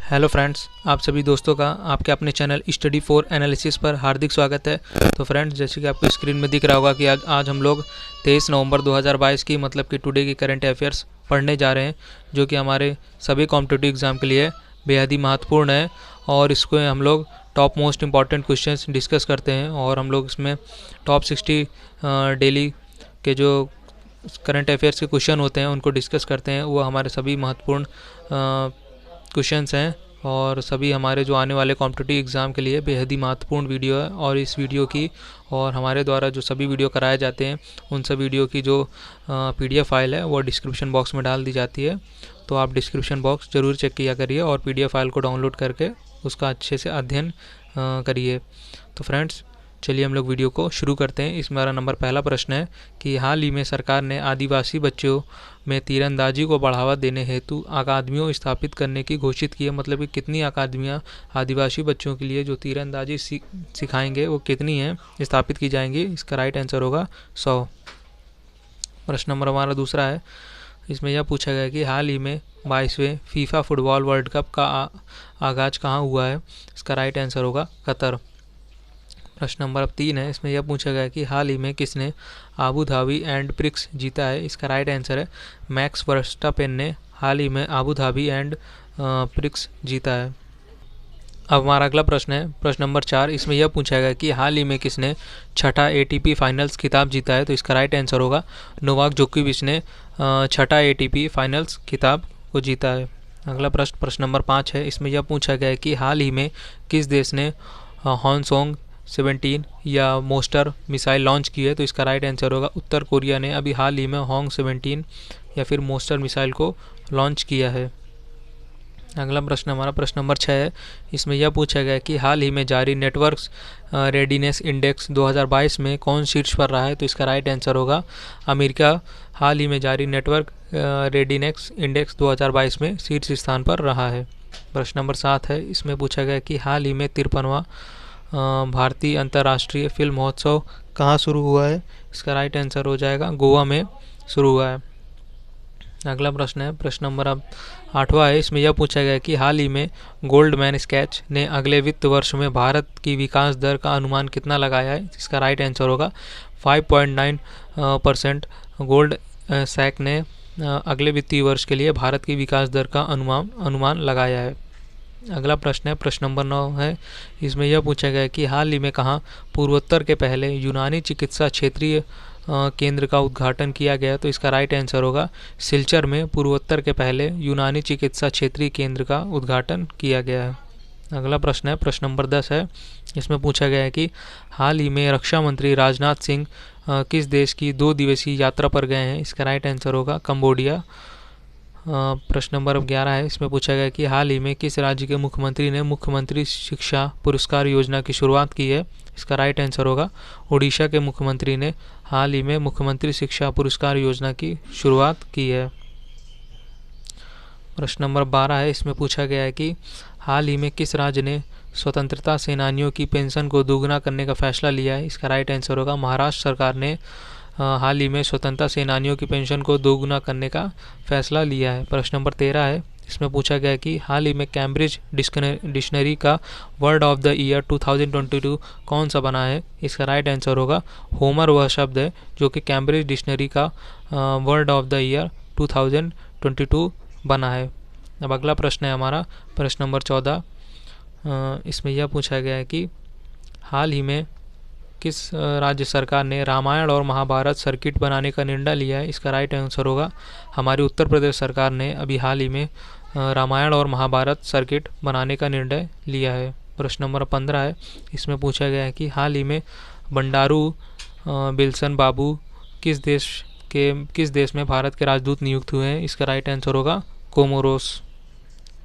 Hello friends, आप सभी दोस्तों का आपके अपने चैनल स्टडी फॉर एनालिसिस पर हार्दिक स्वागत है। तो फ्रेंड्स, जैसे कि आपको स्क्रीन में दिख रहा होगा कि आज हम लोग 23 नवंबर 2022 की मतलब कि टुडे की करंट अफेयर्स पढ़ने जा रहे हैं, जो कि हमारे सभी कॉम्पिटिटिव एग्ज़ाम के लिए बेहद ही महत्वपूर्ण है। और इसको हम लोग top most important questions discuss करते हैं और हम लोग इसमें टॉप 60 डेली के जो करंट अफेयर्स के क्वेश्चन होते हैं उनको डिस्कस करते हैं। वो हमारे सभी महत्वपूर्ण क्वेश्चंस हैं और सभी हमारे जो आने वाले कॉम्पिटिटिव एग्ज़ाम के लिए बेहद ही महत्वपूर्ण वीडियो है। और इस वीडियो की और हमारे द्वारा जो सभी वीडियो कराए जाते हैं उन सब वीडियो की जो PDF फाइल है वो डिस्क्रिप्शन बॉक्स में डाल दी जाती है। तो आप डिस्क्रिप्शन बॉक्स ज़रूर चेक किया करिए और PDF फाइल को डाउनलोड करके उसका अच्छे से अध्ययन करिए। तो फ्रेंड्स, चलिए हम लोग वीडियो को शुरू करते हैं। इसमें हमारा पहला प्रश्न है कि हाल ही में सरकार ने आदिवासी बच्चों में तीरंदाजी को बढ़ावा देने हेतु अकादमियों स्थापित करने की घोषित की है। मतलब कि कितनी अकादमियाँ आदिवासी बच्चों के लिए जो तीरंदाजी सिखाएंगे वो कितनी हैं स्थापित की जाएंगी। इसका राइट आंसर होगा 100। प्रश्न नंबर हमारा दूसरा है। इसमें यह पूछा गया कि हाल ही में 22वें फीफा फुटबॉल वर्ल्ड कप का आगाज कहाँ हुआ है। इसका राइट आंसर होगा कतर। प्रश्न नंबर 3 है। इसमें यह पूछा गया कि हाल ही में किसने आबू धाबी एंड प्रिक्स जीता है। इसका राइट आंसर है मैक्स वर्स्टापेन ने हाल ही में आबू धाबी एंड प्रिक्स जीता है। अब हमारा अगला प्रश्न है, प्रश्न नंबर 4। इसमें यह पूछा गया कि हाल ही में किसने छठा ATP फाइनल्स खिताब जीता है। तो इसका राइट आंसर होगा नोवाक जोकोविच ने छठा ATP फाइनल्स खिताब को जीता है। अगला प्रश्न नंबर 5 है। इसमें यह पूछा गया कि हाल ही में किस देश ने हॉनसोंग 17 या मोस्टर मिसाइल लॉन्च की है। तो इसका राइट आंसर होगा उत्तर कोरिया ने अभी हाल ही में होंग 17 या फिर मोस्टर मिसाइल को लॉन्च किया है। अगला प्रश्न हमारा प्रश्न नंबर 6 है। इसमें यह पूछा गया कि हाल ही में जारी नेटवर्क्स रेडीनेस इंडेक्स 2022 में कौन शीर्ष पर रहा है। तो इसका राइट आंसर होगा अमेरिका हाल ही में जारी नेटवर्क रेडीनेस इंडेक्स 2022 में शीर्ष स्थान पर रहा है। प्रश्न नंबर 7 है। इसमें पूछा गया कि हाल ही में 53वां भारतीय अंतर्राष्ट्रीय फिल्म महोत्सव कहाँ शुरू हुआ है। इसका राइट आंसर हो जाएगा गोवा में शुरू हुआ है। अगला प्रश्न है, प्रश्न नंबर 8वां है। इसमें यह पूछा गया कि हाल ही में गोल्डमैन स्कैच ने अगले वित्त वर्ष में भारत की विकास दर का अनुमान कितना लगाया है। इसका राइट आंसर होगा 5.9%। गोल्ड सैक ने अगले वित्तीय वर्ष के लिए भारत की विकास दर का अनुमान लगाया है। अगला प्रश्न है, प्रश्न नंबर 9 है। इसमें यह पूछा गया कि हाल ही में कहाँ पूर्वोत्तर के पहले यूनानी चिकित्सा क्षेत्रीय केंद्र का उद्घाटन किया गया। तो इसका राइट आंसर होगा सिलचर में पूर्वोत्तर के पहले यूनानी चिकित्सा क्षेत्रीय केंद्र का उद्घाटन किया गया है। अगला प्रश्न है, प्रश्न नंबर 10 है। इसमें पूछा गया है कि हाल ही में रक्षा मंत्री राजनाथ सिंह किस देश की 2 दिवसीय यात्रा पर गए हैं। इसका राइट आंसर होगा कंबोडिया। प्रश्न नंबर 11 है। इसमें पूछा गया कि हाल ही में किस राज्य के मुख्यमंत्री ने मुख्यमंत्री शिक्षा पुरस्कार योजना की शुरुआत की है। इसका राइट आंसर होगा उड़ीसा के मुख्यमंत्री ने हाल ही में मुख्यमंत्री शिक्षा पुरस्कार योजना की शुरुआत की है। प्रश्न नंबर 12 है। इसमें पूछा गया है कि हाल ही में किस राज्य ने स्वतंत्रता सेनानियों की पेंशन को दोगुना करने का फैसला लिया है। इसका राइट आंसर होगा महाराष्ट्र सरकार ने हाल ही में स्वतंत्रता सेनानियों की पेंशन को दोगुना करने का फैसला लिया है। प्रश्न नंबर 13 है। इसमें पूछा गया कि हाल ही में कैम्ब्रिज डिक्शनरी का वर्ड ऑफ द ईयर 2022 कौन सा बना है। इसका राइट आंसर होगा होमर वह शब्द है जो कि कैम्ब्रिज डिक्शनरी का वर्ड ऑफ द ईयर 2022 बना है। अब अगला प्रश्न है हमारा प्रश्न नंबर 14। इसमें यह पूछा गया है कि हाल ही में किस राज्य सरकार ने रामायण और महाभारत सर्किट बनाने का निर्णय लिया है। इसका राइट आंसर होगा हमारी उत्तर प्रदेश सरकार ने अभी हाल ही में रामायण और महाभारत सर्किट बनाने का निर्णय लिया है। प्रश्न नंबर 15 है। इसमें पूछा गया है कि हाल ही में बंडारू बिल्सन बाबू किस देश में भारत के राजदूत नियुक्त हुए हैं। इसका राइट आंसर होगा कोमोरोस।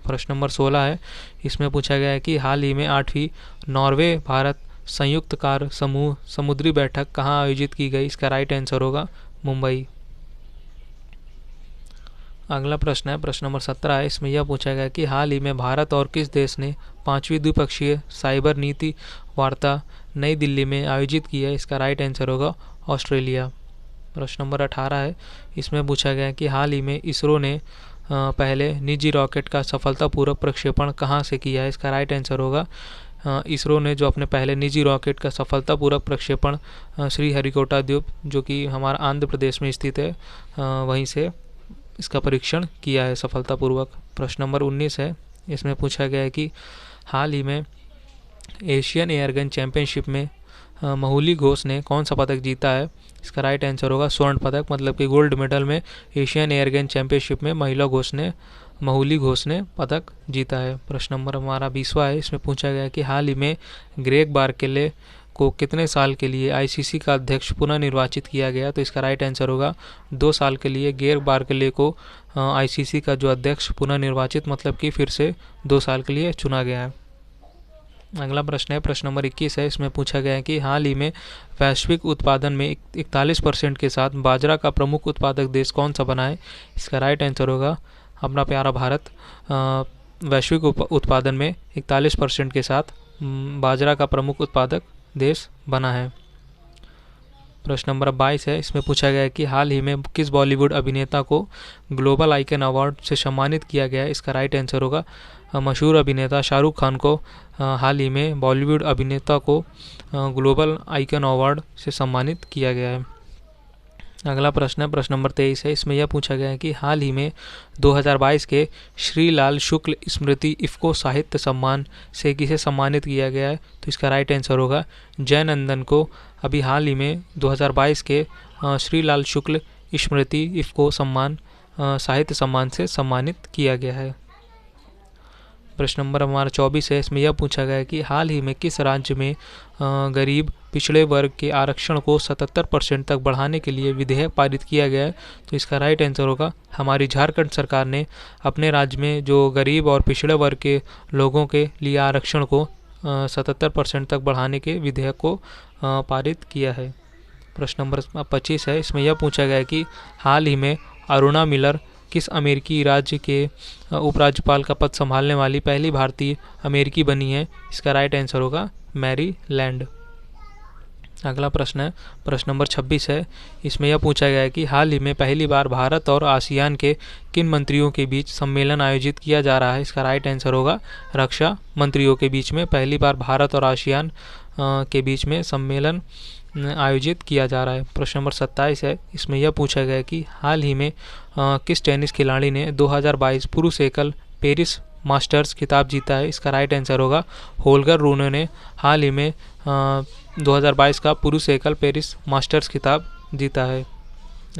प्रश्न नंबर 16 है। इसमें पूछा गया है कि हाल ही में 8वीं नॉर्वे भारत संयुक्त कार्य समूह समुद्री बैठक कहाँ आयोजित की गई। इसका राइट आंसर होगा मुंबई। अगला प्रश्न है, प्रश्न नंबर 17 है। इसमें यह पूछा गया कि हाल ही में भारत और किस देश ने 5वीं द्विपक्षीय साइबर नीति वार्ता नई दिल्ली में आयोजित की है। इसका राइट आंसर होगा ऑस्ट्रेलिया। प्रश्न नंबर 18 है। इसमें पूछा गया कि हाल ही में इसरो ने पहले निजी रॉकेट का सफलतापूर्वक प्रक्षेपण कहाँ से किया है? इसका राइट आंसर होगा इसरो ने जो अपने पहले निजी रॉकेट का सफलतापूर्वक प्रक्षेपण श्रीहरिकोटा द्वीप जो कि हमारा आंध्र प्रदेश में स्थित है वहीं से इसका परीक्षण किया है सफलतापूर्वक। प्रश्न नंबर 19 है, इसमें पूछा गया है कि हाल ही में एशियन एयरगन चैंपियनशिप में महुली घोष ने कौन सा पदक जीता है? इसका राइट आंसर होगा स्वर्ण पदक, मतलब कि गोल्ड मेडल में एशियन एयरगन चैंपियनशिप में महुली घोष ने पदक जीता है। प्रश्न नंबर हमारा 20वां है, इसमें पूछा गया है कि हाल ही में ग्रेग बार्केले को कितने साल के लिए आईसीसी का अध्यक्ष पुनः निर्वाचित किया गया? तो इसका राइट आंसर होगा 2 साल के लिए ग्रेग बार्केले को आईसीसी का जो अध्यक्ष पुनः निर्वाचित, मतलब कि फिर से 2 साल के लिए चुना गया है। अगला प्रश्न है, प्रश्न नंबर 21 है, इसमें पूछा गया है कि हाल ही में वैश्विक उत्पादन में 41% के साथ बाजरा का प्रमुख उत्पादक देश कौन सा बना है? इसका राइट आंसर होगा अपना प्यारा भारत वैश्विक उत्पादन में 41% के साथ बाजरा का प्रमुख उत्पादक देश बना है। प्रश्न नंबर 22 है, इसमें पूछा गया है कि हाल ही में किस बॉलीवुड अभिनेता को ग्लोबल आइकन अवार्ड से सम्मानित किया गया है? इसका राइट आंसर होगा मशहूर अभिनेता शाहरुख खान को हाल ही में बॉलीवुड अभिनेता को ग्लोबल आइकन अवार्ड से सम्मानित किया गया है। अगला प्रश्न है, प्रश्न नंबर 23 है, इसमें यह पूछा गया है कि हाल ही में 2022 के श्री लाल शुक्ल स्मृति इफ़को साहित्य सम्मान से किसे सम्मानित किया गया है? तो इसका राइट आंसर होगा जयनंदन को अभी हाल ही में 2022 के श्री लाल शुक्ल स्मृति इफ़को सम्मान साहित्य सम्मान से सम्मानित किया गया है। प्रश्न नंबर हमारा 24 है, इसमें यह पूछा गया है कि हाल ही में किस राज्य में गरीब पिछड़े वर्ग के आरक्षण को 77% तक बढ़ाने के लिए विधेयक पारित किया गया है? तो इसका राइट आंसर होगा हमारी झारखंड सरकार ने अपने राज्य में जो गरीब और पिछड़े वर्ग के लोगों के लिए आरक्षण को 77% तक बढ़ाने के विधेयक को पारित किया है। प्रश्न नंबर 25 है, इसमें यह पूछा गया है कि हाल ही में अरुणा मिलर किस अमेरिकी राज्य के उपराज्यपाल का पद संभालने वाली पहली भारतीय अमेरिकी बनी है? इसका राइट आंसर होगा मैरीलैंड। अगला प्रश्न है, प्रश्न नंबर 26 है, इसमें यह पूछा गया है कि हाल ही में पहली बार भारत और आसियान के किन मंत्रियों के बीच सम्मेलन आयोजित किया जा रहा है? इसका राइट आंसर होगा रक्षा मंत्रियों के बीच में पहली बार भारत और आसियान के बीच में सम्मेलन आयोजित किया जा रहा है। प्रश्न नंबर 27 है, इसमें यह पूछा गया है कि हाल ही में किस टेनिस खिलाड़ी ने 2022 पुरुष एकल पेरिस मास्टर्स खिताब जीता है? इसका राइट आंसर होगा होल्गर रूने ने हाल ही में 2022 का पुरुष एकल पेरिस मास्टर्स खिताब जीता है।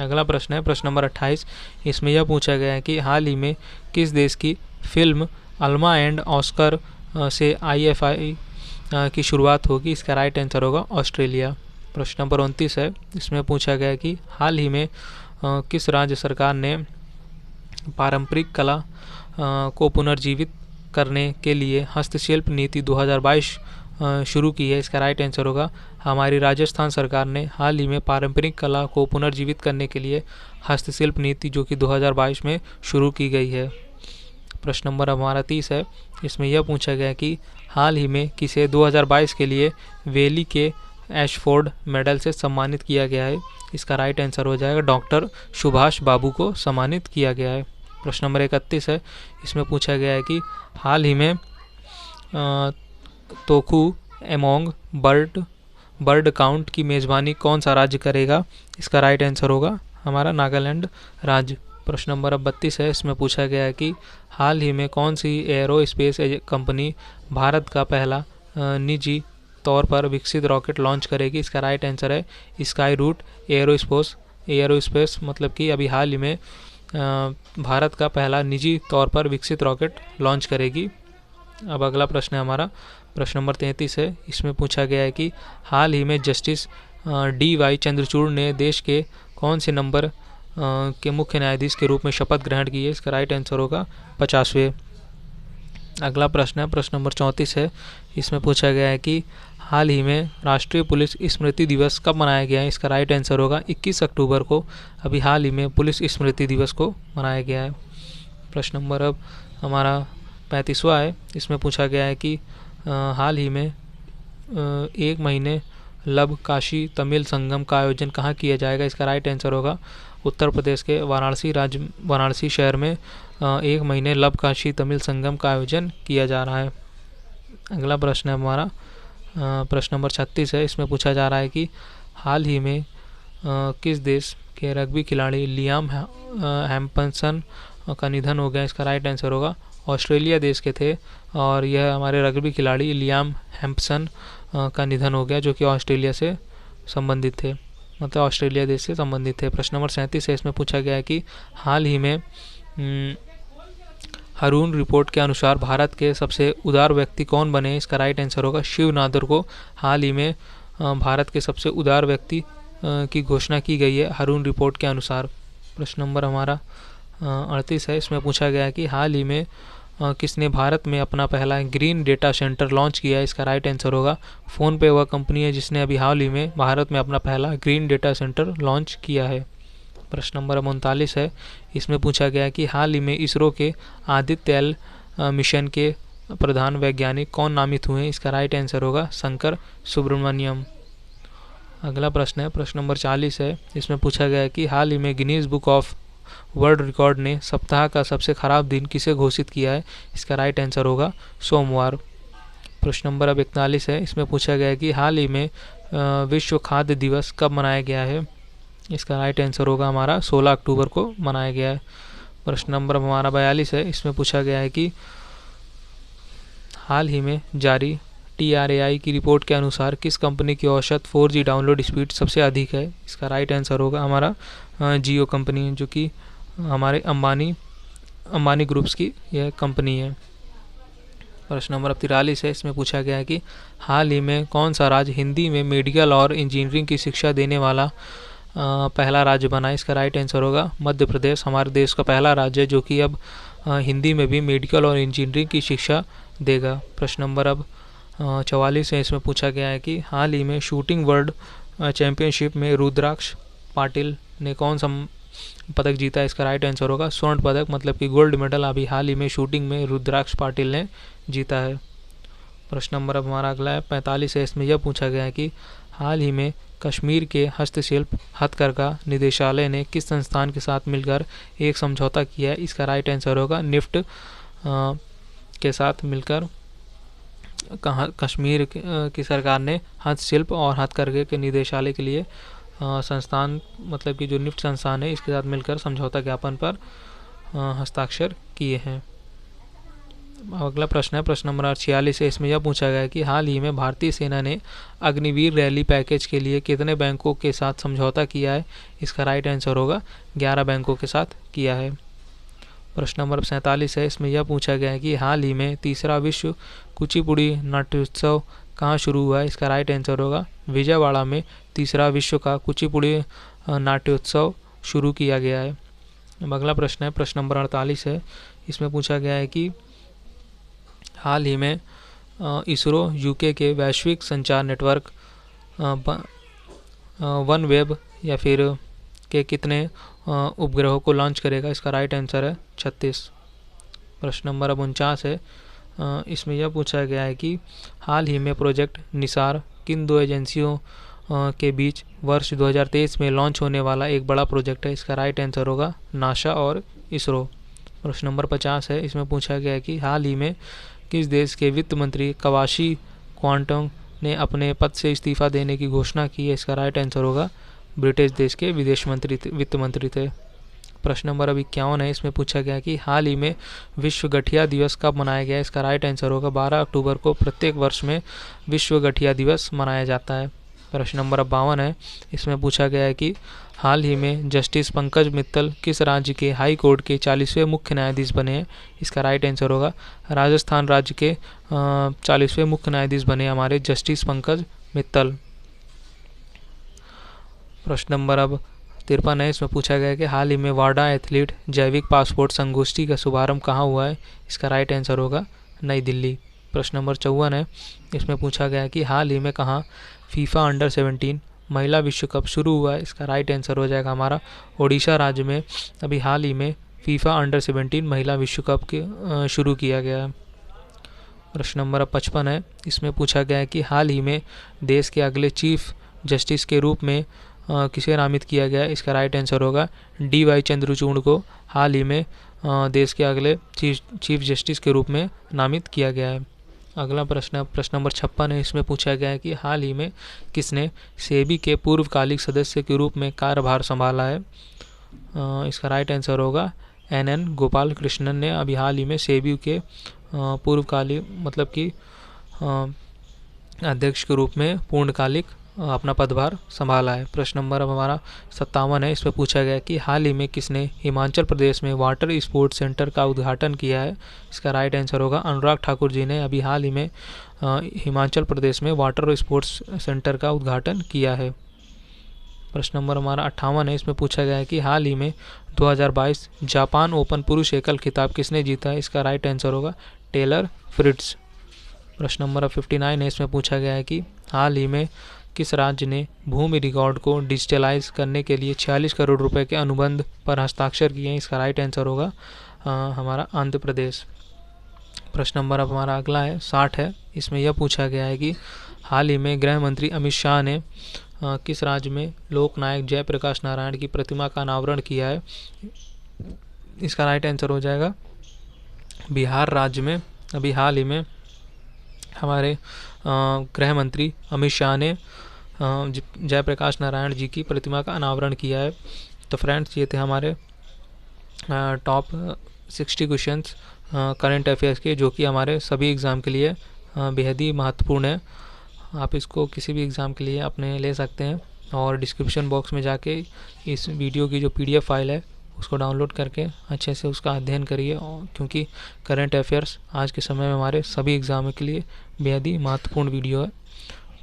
अगला प्रश्न है, प्रश्न नंबर 28, इसमें यह पूछा गया है कि हाल ही में किस देश की फिल्म अल्मा एंड ऑस्कर से IFI की शुरुआत होगी? इसका राइट आंसर होगा ऑस्ट्रेलिया। प्रश्न नंबर 29 है, इसमें पूछा गया है कि हाल ही में किस राज्य सरकार ने पारंपरिक कला को पुनर्जीवित करने के हस्तशिल्प हस्तशिल्प नीति 2022 शुरू की है? इसका राइट आंसर होगा हमारी राजस्थान सरकार ने हाल ही में पारंपरिक कला को पुनर्जीवित करने के लिए हस्तशिल्प नीति जो कि 2022 में शुरू की गई है। प्रश्न नंबर हमारा 30 है, इसमें यह पूछा गया कि हाल ही में किसे 2022 के लिए वेली के एशफोर्ड मेडल से सम्मानित किया गया है? इसका राइट आंसर हो जाएगा डॉक्टर सुभाष बाबू को सम्मानित किया गया है। प्रश्न नंबर 31 है, इसमें पूछा गया है कि हाल ही में तोकू एमोंग बर्ड काउंट की मेज़बानी कौन सा राज्य करेगा? इसका राइट आंसर होगा हमारा नागालैंड राज्य। प्रश्न नंबर 32 है, इसमें पूछा गया है कि हाल ही में कौन सी एरोस्पेस कंपनी भारत का पहला निजी तौर पर विकसित रॉकेट लॉन्च करेगी? इसका राइट आंसर है स्काई रूट एरोस्पेस, मतलब कि अभी हाल ही में भारत का पहला निजी तौर पर विकसित रॉकेट लॉन्च करेगी। अब अगला प्रश्न है हमारा, प्रश्न नंबर 33 है, इसमें पूछा गया है कि हाल ही में जस्टिस DY चंद्रचूड़ ने देश के कौन से नंबर के मुख्य न्यायाधीश के रूप में शपथ ग्रहण की है? इसका राइट आंसर होगा 50वें। अगला प्रश्न है, प्रश्न नंबर 34 है, इसमें पूछा गया है कि हाल ही में राष्ट्रीय पुलिस स्मृति दिवस कब मनाया गया है? इसका राइट आंसर होगा 21 अक्टूबर को अभी हाल ही में पुलिस स्मृति दिवस को मनाया गया है। प्रश्न नंबर अब हमारा 35वां है, इसमें पूछा गया है कि हाल ही में 1 महीने लब काशी तमिल संगम का आयोजन कहाँ किया जाएगा? इसका राइट आंसर होगा उत्तर प्रदेश के वाराणसी शहर में एक महीने लब काशी तमिल संगम का आयोजन किया जा रहा है। अगला प्रश्न है हमारा प्रश्न नंबर 36 है। इसमें पूछा जा रहा है कि हाल ही में किस देश के रग्बी खिलाड़ी लियाम हैम्पसन का निधन हो गया। इसका राइट आंसर होगा ऑस्ट्रेलिया देश के थे और यह हमारे रग्बी खिलाड़ी लियाम हैम्पसन का निधन हो गया, जो कि ऑस्ट्रेलिया से संबंधित थे, मतलब ऑस्ट्रेलिया देश से संबंधित थे। प्रश्न नंबर 37 है। इसमें पूछा गया है कि हाल ही में हारून रिपोर्ट के अनुसार भारत के सबसे उदार व्यक्ति कौन बने। इसका राइट आंसर होगा शिव नादर को हाल ही में भारत के सबसे उदार व्यक्ति की घोषणा की गई है हारून रिपोर्ट के अनुसार। प्रश्न नंबर हमारा 38 है। इसमें पूछा गया है कि हाल ही में किसने भारत में अपना पहला ग्रीन डेटा सेंटर लॉन्च किया है। इसका राइट आंसर होगा फ़ोनपे वह कंपनी है जिसने अभी हाल ही में भारत में अपना पहला ग्रीन डेटा सेंटर लॉन्च किया है। प्रश्न नंबर 39 है। इसमें पूछा गया है कि हाल ही में इसरो के आदित्य एल मिशन के प्रधान वैज्ञानिक कौन नामित हुए हैं। इसका राइट आंसर होगा शंकर सुब्रमण्यम। अगला प्रश्न है प्रश्न नंबर 40 है। इसमें पूछा गया है कि हाल ही में Guinness book of world record ने सप्ताह का सबसे खराब दिन किसे घोषित किया है। इसका राइट आंसर होगा सोमवार। प्रश्न नंबर 41 है। इसमें पूछा गया है कि हाल ही में विश्व खाद्य दिवस कब मनाया गया है। इसका राइट आंसर होगा हमारा 16 अक्टूबर को मनाया गया है। प्रश्न नंबर हमारा 42 है। इसमें पूछा गया है कि हाल ही में जारी TRAI की रिपोर्ट के अनुसार किस कंपनी की औसत 4G डाउनलोड स्पीड सबसे अधिक है। इसका राइट आंसर होगा हमारा जियो कंपनी, जो कि हमारे अंबानी ग्रुप्स की यह कंपनी है। प्रश्न नंबर 43 है। इसमें पूछा गया है कि हाल ही में कौन सा राज्य हिंदी में मेडिकल और इंजीनियरिंग की शिक्षा देने वाला पहला राज्य बना। इसका राइट आंसर होगा मध्य प्रदेश हमारे देश का पहला राज्य है जो कि अब हिंदी में भी मेडिकल और इंजीनियरिंग की शिक्षा देगा। प्रश्न नंबर अब 44 है। इसमें पूछा गया है कि हाल ही में शूटिंग वर्ल्ड चैंपियनशिप में रुद्राक्ष पाटिल ने कौन सा पदक जीता है। इसका राइट आंसर होगा स्वर्ण पदक, मतलब कि गोल्ड मेडल अभी हाल ही में शूटिंग में रुद्राक्ष पाटिल ने जीता है। प्रश्न नंबर अब हमारा अगला है 45 है। इसमें यह पूछा गया है कि हाल ही में कश्मीर के हस्तशिल्प हथकरघा निदेशालय ने किस संस्थान के साथ मिलकर एक समझौता किया है। इसका राइट आंसर होगा निफ्ट के साथ मिलकर कश्मीर की सरकार ने हस्तशिल्प और हथकरघे के निदेशालय के लिए संस्थान, मतलब कि जो निफ्ट संस्थान है, इसके साथ मिलकर समझौता ज्ञापन पर हस्ताक्षर किए हैं। अगला प्रश्न है प्रश्न नंबर 46 है। इसमें यह पूछा गया है कि हाल ही में भारतीय सेना ने अग्निवीर रैली पैकेज के लिए कितने बैंकों के साथ समझौता किया है। इसका राइट आंसर होगा 11 बैंकों के साथ किया है। प्रश्न नंबर 47 है। इसमें यह पूछा गया है कि हाल ही में तीसरा विश्व कुचिपुड़ी नाट्योत्सव कहाँ शुरू हुआ है। इसका राइट आंसर होगा विजयवाड़ा में तीसरा विश्व का कुचिपुड़ी नाट्योत्सव शुरू किया गया है। अब अगला प्रश्न है प्रश्न नंबर 48 है। इसमें पूछा गया है कि हाल ही में इसरो यूके के वैश्विक संचार नेटवर्क वन वेब या फिर के कितने उपग्रहों को लॉन्च करेगा। इसका राइट आंसर है 36। प्रश्न नंबर 49 है। इसमें यह पूछा गया है कि हाल ही में प्रोजेक्ट निसार किन दो एजेंसियों के बीच वर्ष 2023 में लॉन्च होने वाला एक बड़ा प्रोजेक्ट है। इसका राइट आंसर होगा नासा और इसरो। प्रश्न नंबर 50 है। इसमें पूछा गया है कि हाल ही में किस देश के वित्त मंत्री कवाशी क्वांटोंग ने अपने पद से इस्तीफा देने की घोषणा की है। इसका राइट आंसर होगा ब्रिटिश देश के वित्त मंत्री थे। प्रश्न नंबर 51 है। इसमें पूछा गया कि हाल ही में विश्व गठिया दिवस कब मनाया गया है। इसका राइट आंसर होगा 12 अक्टूबर को प्रत्येक वर्ष में विश्व गठिया दिवस मनाया जाता है। प्रश्न नंबर 52 है। इसमें पूछा गया है कि हाल ही में जस्टिस पंकज मित्तल किस राज्य के हाई कोर्ट के 40वें मुख्य न्यायाधीश बने हैं। इसका राइट आंसर होगा राजस्थान राज्य के 40वें मुख्य न्यायाधीश बने हमारे जस्टिस पंकज मित्तल। प्रश्न नंबर अब 53 है। इसमें पूछा गया है कि हाल ही में वाडा एथलीट जैविक पासपोर्ट संगोष्ठी का शुभारंभ कहाँ हुआ है। इसका राइट आंसर होगा नई दिल्ली। प्रश्न नंबर 54 है। इसमें पूछा गया है कि हाल ही में कहाँ फीफा अंडर 17 महिला विश्व कप शुरू हुआ है। इसका राइट आंसर हो जाएगा हमारा ओडिशा राज्य में अभी हाल ही में फीफा अंडर 17 महिला विश्व कप के शुरू किया गया है। प्रश्न नंबर 55 है। इसमें पूछा गया है कि हाल ही में देश के अगले चीफ जस्टिस के रूप में किसे नामित किया गया है। इसका राइट आंसर होगा DY चंद्रचूड़ को हाल ही में देश के अगले चीफ जस्टिस के रूप में नामित किया गया है। अगला प्रश्न नंबर 56 है। इसमें पूछा गया है कि हाल ही में किसने सेबी के पूर्वकालिक सदस्य के रूप में कार्यभार संभाला है। इसका राइट आंसर होगा NN गोपाल कृष्णन ने अभी हाल ही में सेबी के पूर्वकालिक मतलब कि अध्यक्ष के रूप में पूर्णकालिक अपना पदभार संभाला है। प्रश्न नंबर अब हमारा 57 है। इसमें पूछा गया कि हाल ही में किसने हिमाचल प्रदेश में वाटर स्पोर्ट्स सेंटर का उद्घाटन किया है। इसका राइट आंसर होगा अनुराग ठाकुर जी ने अभी हाल ही में हिमाचल प्रदेश में वाटर स्पोर्ट्स सेंटर का उद्घाटन किया है। प्रश्न नंबर हमारा 58 है। इसमें पूछा गया है कि हाल ही में 2022 जापान ओपन पुरुष एकल खिताब किसने जीता है। इसका राइट आंसर होगा टेलर फ्रिट्ज। प्रश्न नंबर 59 है। इसमें पूछा गया है कि हाल ही में किस राज्य ने भूमि रिकॉर्ड को डिजिटलाइज करने के लिए 46 करोड़ रुपए के अनुबंध पर हस्ताक्षर किए हैं। इसका राइट आंसर होगा हमारा आंध्र प्रदेश। प्रश्न नंबर अब हमारा अगला है 60 है। इसमें यह पूछा गया है कि हाल ही में गृह मंत्री अमित शाह ने किस राज्य में लोकनायक जयप्रकाश नारायण की प्रतिमा का अनावरण किया है। इसका राइट आंसर हो जाएगा बिहार राज्य में। अभी हाल ही में हमारे गृह मंत्री अमित शाह ने जयप्रकाश नारायण जी की प्रतिमा का अनावरण किया है। तो फ्रेंड्स ये थे हमारे टॉप 60 क्वेश्चंस करंट अफेयर्स के, जो कि हमारे सभी एग्ज़ाम के लिए बेहद ही महत्वपूर्ण है। आप इसको किसी भी एग्ज़ाम के लिए अपने ले सकते हैं और डिस्क्रिप्शन बॉक्स में जाके इस वीडियो की जो PDF फाइल है उसको डाउनलोड करके अच्छे से उसका अध्ययन करिए, क्योंकि करंट अफेयर्स आज के समय में हमारे सभी एग्ज़ाम के लिए बेहद ही महत्वपूर्ण वीडियो है।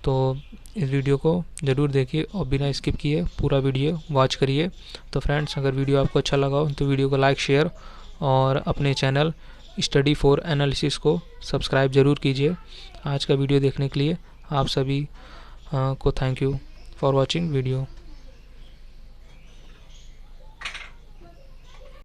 तो इस वीडियो को ज़रूर देखिए और बिना स्किप किए पूरा वीडियो वॉच करिए। तो फ्रेंड्स अगर वीडियो आपको अच्छा लगा हो तो वीडियो को लाइक शेयर और अपने चैनल स्टडी फॉर एनालिसिस को सब्सक्राइब ज़रूर कीजिए। आज का वीडियो देखने के लिए आप सभी को thank you for watching video.